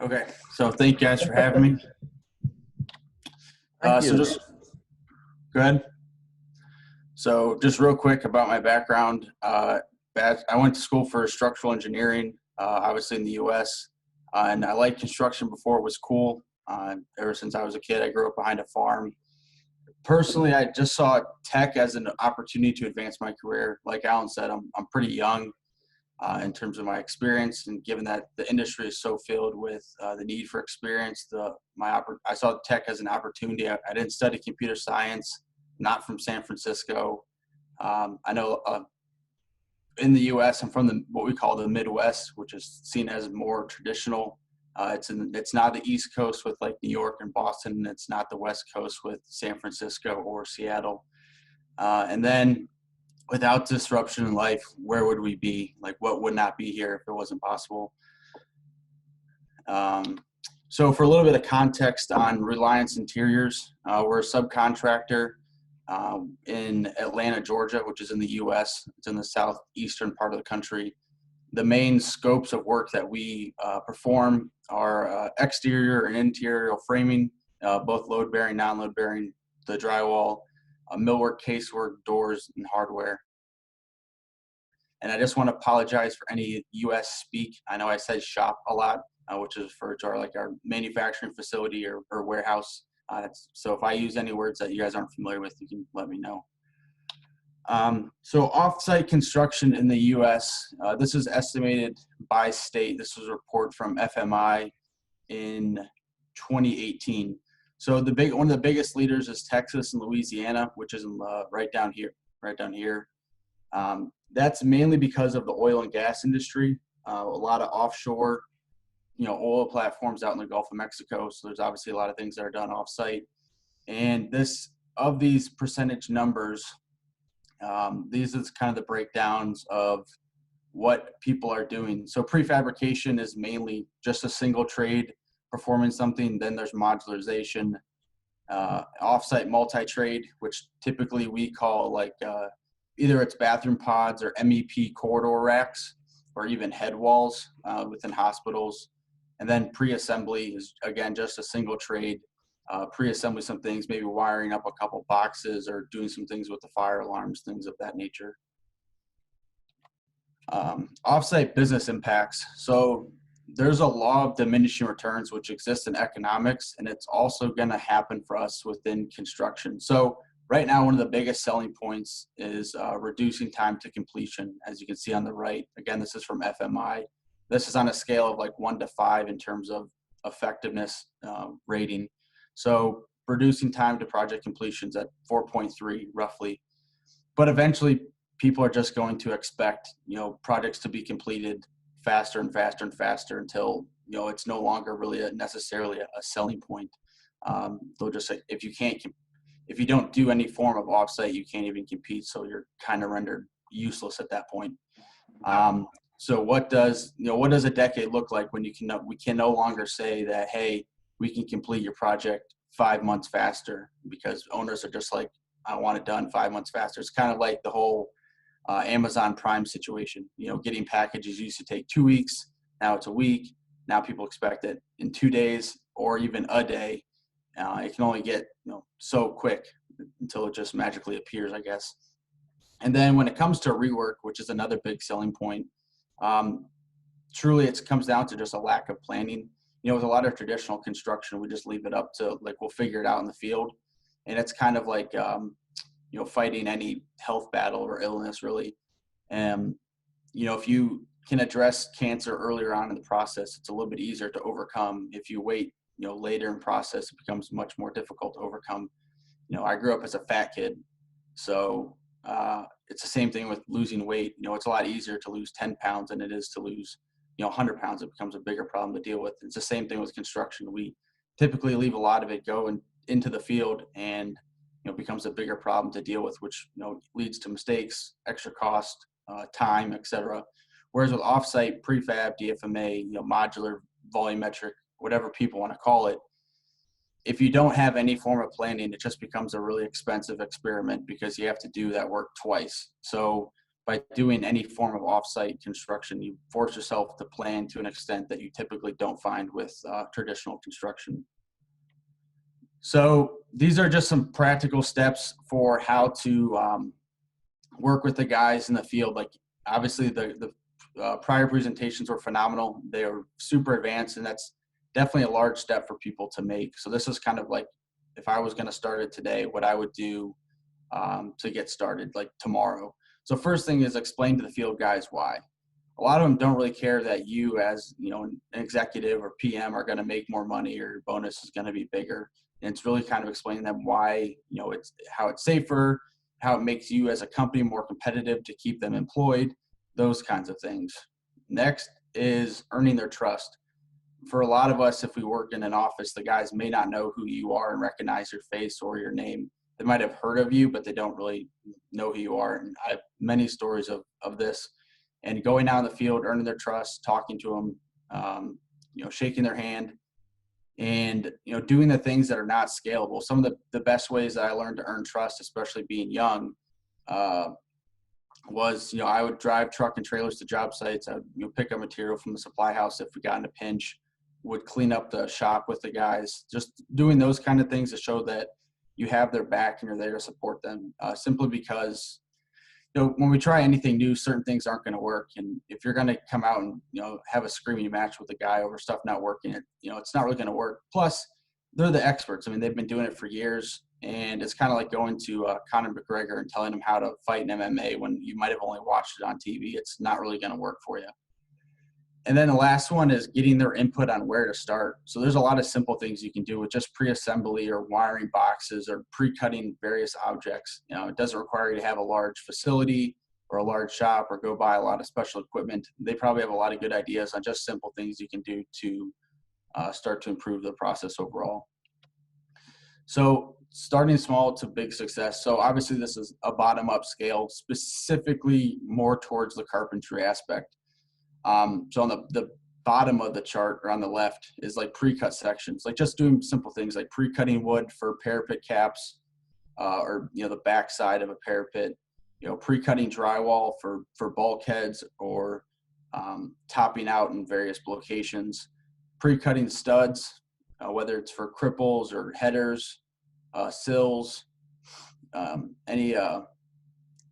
Okay, so thank you guys for having me. Thank you. Just go ahead. So just real quick about my background. I went to school for structural engineering, obviously in the U.S., and I liked construction before it was cool. Ever since I was a kid, I grew up behind a farm. Personally, I just saw tech as an opportunity to advance my career. Like Alan said, I'm pretty young in terms of my experience, and given that the industry is so filled with the need for experience, I saw tech as an opportunity. I didn't study computer science, not from San Francisco. I know in the U.S., I'm from what we call the Midwest, which is seen as more traditional. It's not the East Coast with like New York and Boston, and it's not the West Coast with San Francisco or Seattle. And then without disruption in life, where would we be? Like, what would not be here if it wasn't possible? So for a little bit of context on Reliance Interiors, we're a subcontractor in Atlanta, Georgia, which is in the U.S. It's in the southeastern part of the country. The main scopes of work that we perform are exterior and interior framing, both load-bearing, non-load-bearing, the drywall, millwork, casework, doors, and hardware. And I just want to apologize for any U.S. speak. I know I said shop a lot, which is referred to our manufacturing facility or warehouse. So if I use any words that you guys aren't familiar with, you can let me know. So offsite construction in the U.S., this is estimated by state. This was a report from FMI in 2018. So one of the biggest leaders is Texas and Louisiana, which is right down here. That's mainly because of the oil and gas industry. A lot of offshore, oil platforms out in the Gulf of Mexico. So there's obviously a lot of things that are done offsite. And of these percentage numbers, these are kind of the breakdowns of what people are doing. So prefabrication is mainly just a single trade performing something. Then there's modularization, offsite multi-trade, which typically we call either it's bathroom pods or MEP corridor racks, or even head walls within hospitals. And then pre-assembly is, again, just a single trade, pre-assembly some things, maybe wiring up a couple boxes or doing some things with the fire alarms, things of that nature. Offsite business impacts. So there's a law of diminishing returns which exists in economics, and it's also going to happen for us within construction. So right now, one of the biggest selling points is reducing time to completion, as you can see on the right. Again, this is from FMI. This is on a scale of like 1 to 5 in terms of effectiveness rating. So reducing time to project completions at 4.3 roughly. But eventually, people are just going to expect projects to be completed faster and faster and faster until it's no longer really necessarily a selling point. They'll just say if you don't do any form of offsite, you can't even compete. So you're kind of rendered useless at that point. So what does a decade look like when we can no longer say that, hey, we can complete your project 5 months faster, because owners are just like, I want it done 5 months faster. It's kind of like the whole Amazon Prime situation. Getting packages used to take 2 weeks. Now it's a week. Now people expect it in 2 days or even a day. It can only get so quick until it just magically appears, I guess. And then when it comes to rework, which is another big selling point, truly it comes down to just a lack of planning. With a lot of traditional construction, we just leave it up to we'll figure it out in the field, and it's kind of like fighting any health battle or illness, really. And if you can address cancer earlier on in the process, it's a little bit easier to overcome. If you wait later in process, it becomes much more difficult to overcome. I grew up as a fat kid, so it's the same thing with losing weight. It's a lot easier to lose 10 pounds than it is to lose 100 pounds. It becomes a bigger problem to deal with. It's the same thing with construction. We typically leave a lot of it go into the field, and becomes a bigger problem to deal with, which leads to mistakes, extra cost, time, etc. Whereas with offsite, prefab, DFMA, modular, volumetric, whatever people want to call it, if you don't have any form of planning, it just becomes a really expensive experiment because you have to do that work twice. So by doing any form of offsite construction, you force yourself to plan to an extent that you typically don't find with traditional construction. So these are just some practical steps for how to work with the guys in the field. Like obviously the prior presentations were phenomenal. They were super advanced, and that's definitely a large step for people to make. So this is kind of like if I was going to start it today, what I would do to get started like tomorrow. So first thing is explain to the field guys why. A lot of them don't really care that you as an executive or PM are going to make more money or your bonus is going to be bigger. And it's really kind of explaining them why, it's how it's safer, how it makes you as a company more competitive to keep them employed, those kinds of things. Next is earning their trust. For a lot of us, if we work in an office, the guys may not know who you are and recognize your face or your name. They might have heard of you, but they don't really know who you are. And I have many stories of this. And going out in the field, earning their trust, talking to them, shaking their hand, and doing the things that are not scalable. Some of the best ways that I learned to earn trust, especially being young, was I would drive truck and trailers to job sites. I would pick up material from the supply house if we got in a pinch, would clean up the shop with the guys, just doing those kind of things to show that you have their back and you're there to support them, simply because when we try anything new, certain things aren't going to work. And if you're going to come out and, have a screaming match with a guy over stuff not working, it's not really going to work. Plus, they're the experts. I mean, they've been doing it for years. And it's kind of like going to Conor McGregor and telling him how to fight in MMA when you might have only watched it on TV. It's not really going to work for you. And then the last one is getting their input on where to start. So there's a lot of simple things you can do with just pre-assembly or wiring boxes or pre-cutting various objects. It doesn't require you to have a large facility or a large shop or go buy a lot of special equipment. They probably have a lot of good ideas on just simple things you can do to start to improve the process overall. So starting small to big success. So obviously this is a bottom-up scale, specifically more towards the carpentry aspect. So on the bottom of the chart or on the left is like pre-cut sections, like just doing simple things like pre-cutting wood for parapet caps, or, the back side of a parapet, pre-cutting drywall for bulkheads or topping out in various locations, pre-cutting studs, whether it's for cripples or headers, sills, any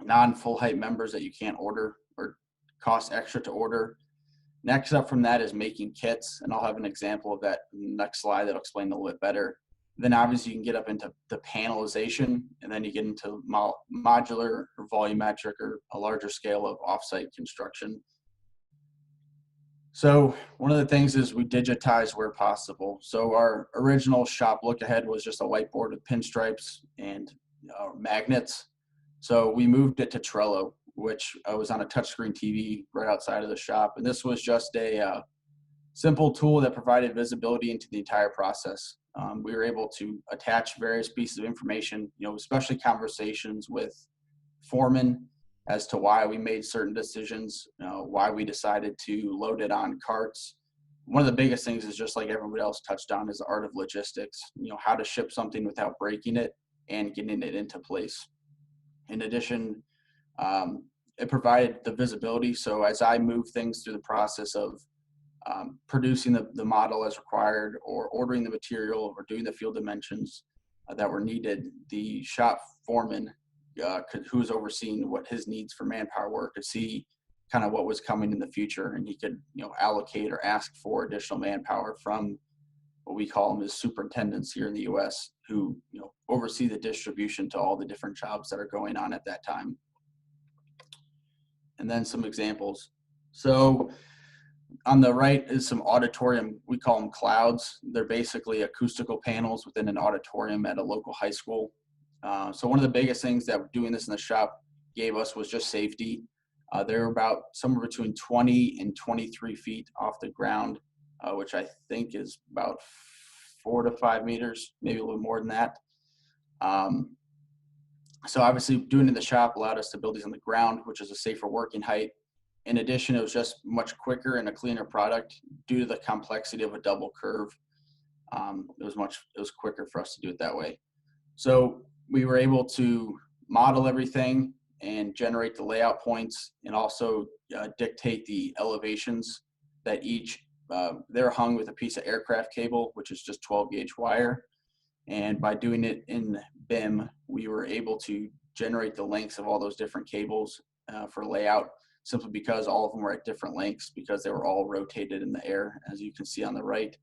non-full height members that you can't order or cost extra to order. Next up from that is making kits, and I'll have an example of that in the next slide that'll explain a little bit better. Then obviously you can get up into the panelization, and then you get into modular or volumetric or a larger scale of offsite construction. So one of the things is we digitize where possible. So our original shop look ahead was just a whiteboard with pinstripes and magnets. So we moved it to Trello, which was on a touchscreen TV right outside of the shop. And this was just a simple tool that provided visibility into the entire process. We were able to attach various pieces of information, especially conversations with foremen as to why we made certain decisions, why we decided to load it on carts. One of the biggest things is, just like everybody else touched on, is the art of logistics, how to ship something without breaking it and getting it into place. In addition, it provided the visibility. So as I move things through the process of producing the model as required, or ordering the material, or doing the field dimensions that were needed, the shop foreman who was overseeing what his needs for manpower were could see kind of what was coming in the future, and he could allocate or ask for additional manpower from what we call them as superintendents here in the U.S., who oversee the distribution to all the different jobs that are going on at that time. And then some examples. So on the right is some auditorium, we call them clouds. They're basically acoustical panels within an auditorium at a local high school. So one of the biggest things that doing this in the shop gave us was just safety. They're about somewhere between 20 and 23 feet off the ground, which I think is about 4 to 5 meters, maybe a little more than that. So obviously doing it in the shop allowed us to build these on the ground, which is a safer working height. In addition, it was just much quicker and a cleaner product due to the complexity of a double curve. It was quicker for us to do it that way. So we were able to model everything, and generate the layout points, and also dictate the elevations that each, they're hung with a piece of aircraft cable, which is just 12 gauge wire. And by doing it in BIM, we were able to generate the lengths of all those different cables for layout, simply because all of them were at different lengths because they were all rotated in the air, as you can see on the right.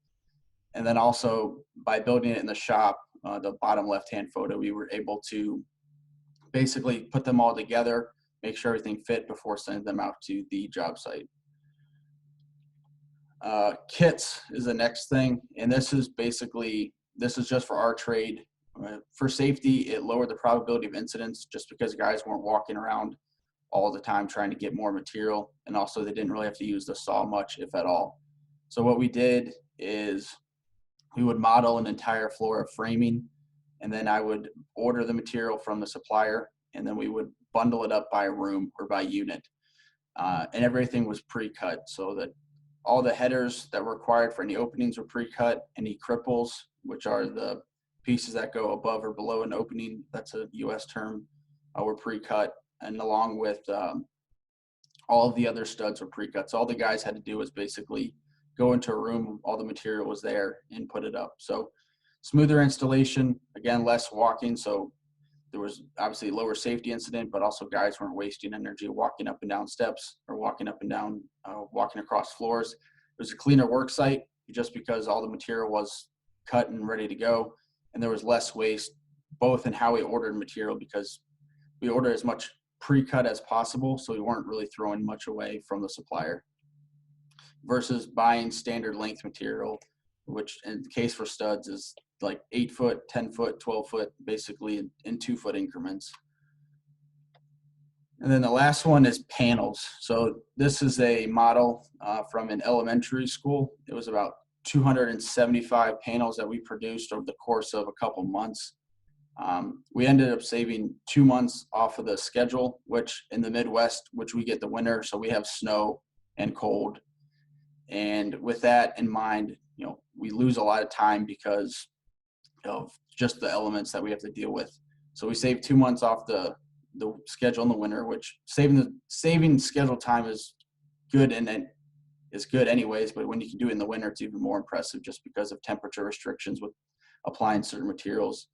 And then also by building it in the shop, the bottom left-hand photo, we were able to basically put them all together, make sure everything fit before sending them out to the job site. Kits is the next thing, and this is just for our trade. For safety, it lowered the probability of incidents just because guys weren't walking around all the time trying to get more material, and also they didn't really have to use the saw much, if at all. So what we did is we would model an entire floor of framing, and then I would order the material from the supplier, and then we would bundle it up by room or by unit. And everything was pre-cut, so that all the headers that were required for any openings were pre-cut. Any cripples, which are the pieces that go above or below an opening, that's a US term, were pre-cut. And along with all of the other studs were pre-cut. So all the guys had to do was basically go into a room, all the material was there, and put it up. So smoother installation, again, less walking. So there was obviously lower safety incident, but also guys weren't wasting energy walking up and down steps or walking up and down, walking across floors. It was a cleaner work site just because all the material was cut and ready to go. And there was less waste, both in how we ordered material, because we ordered as much pre-cut as possible, so we weren't really throwing much away from the supplier, versus buying standard length material, which in the case for studs is like 8 foot, 10 foot, 12 foot, basically in 2 foot increments. And then the last one is panels. So this is a model from an elementary school. It was about 275 panels that we produced over the course of a couple months. We ended up saving 2 months off of the schedule, which in the Midwest, which we get the winter, so we have snow and cold. And with that in mind, you know, we lose a lot of time because of just the elements that we have to deal with. So we save 2 months off the schedule in the winter, which saving schedule time is good, and it is good anyways, but when you can do it in the winter, it's even more impressive just because of temperature restrictions with applying certain materials.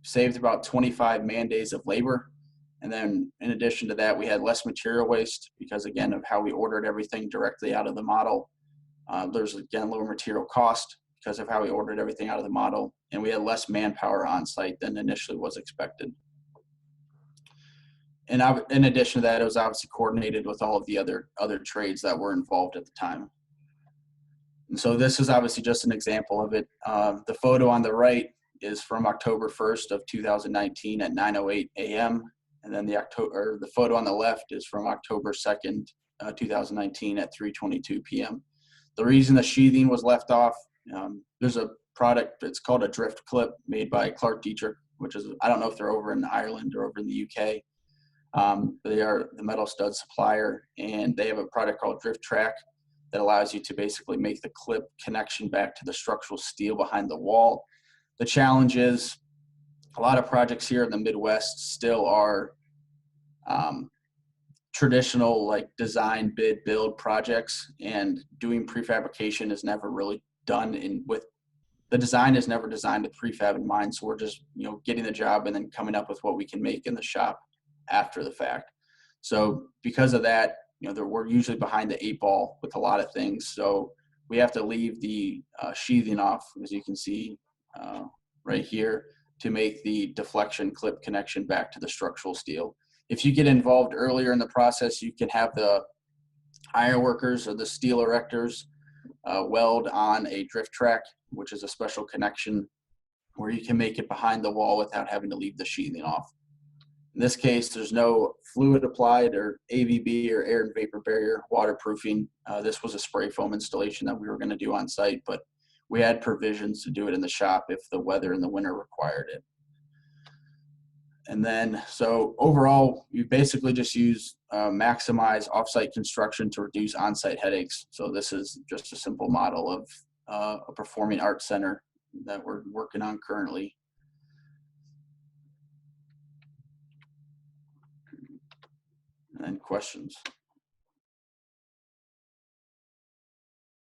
Saved about 25 man days of labor. And then in addition to that, we had less material waste because, again, of how we ordered everything directly out of the model. There's, again, lower material cost because of how we ordered everything out of the model. And we had less manpower on site than initially was expected. And in addition to that, it was obviously coordinated with all of the other trades that were involved at the time. And so this is obviously just an example of it. The photo on the right is from October 1st of 2019 at 9:08 a.m. And then the photo on the left is from October 2nd, 2019 at 3:22 p.m. The reason the sheathing was left off, there's a product, it's called a drift clip made by Clark Dietrich, which is, I don't know if they're over in Ireland or over in the UK. They are the metal stud supplier, and they have a product called Drift Track that allows you to basically make the clip connection back to the structural steel behind the wall. The challenge is a lot of projects here in the Midwest still are traditional, like design, bid, build projects, and doing prefabrication is never really done with the design is never designed with prefab in mind. So we're just, you know, getting the job and then coming up with what we can make in the shop after the fact. So because of that, you know, we're usually behind the 8 ball with a lot of things. So we have to leave the sheathing off, as you can see right here, to make the deflection clip connection back to the structural steel. If you get involved earlier in the process, you can have the iron workers or the steel erectors weld on a drift track, which is a special connection where you can make it behind the wall without having to leave the sheathing off. In this case, there's no fluid applied or AVB or air and vapor barrier waterproofing. This was a spray foam installation that we were going to do on site, but we had provisions to do it in the shop if the weather in the winter required it. And then, so overall, we basically just use maximize offsite construction to reduce on-site headaches. So this is just a simple model of a performing arts center that we're working on currently. And then questions.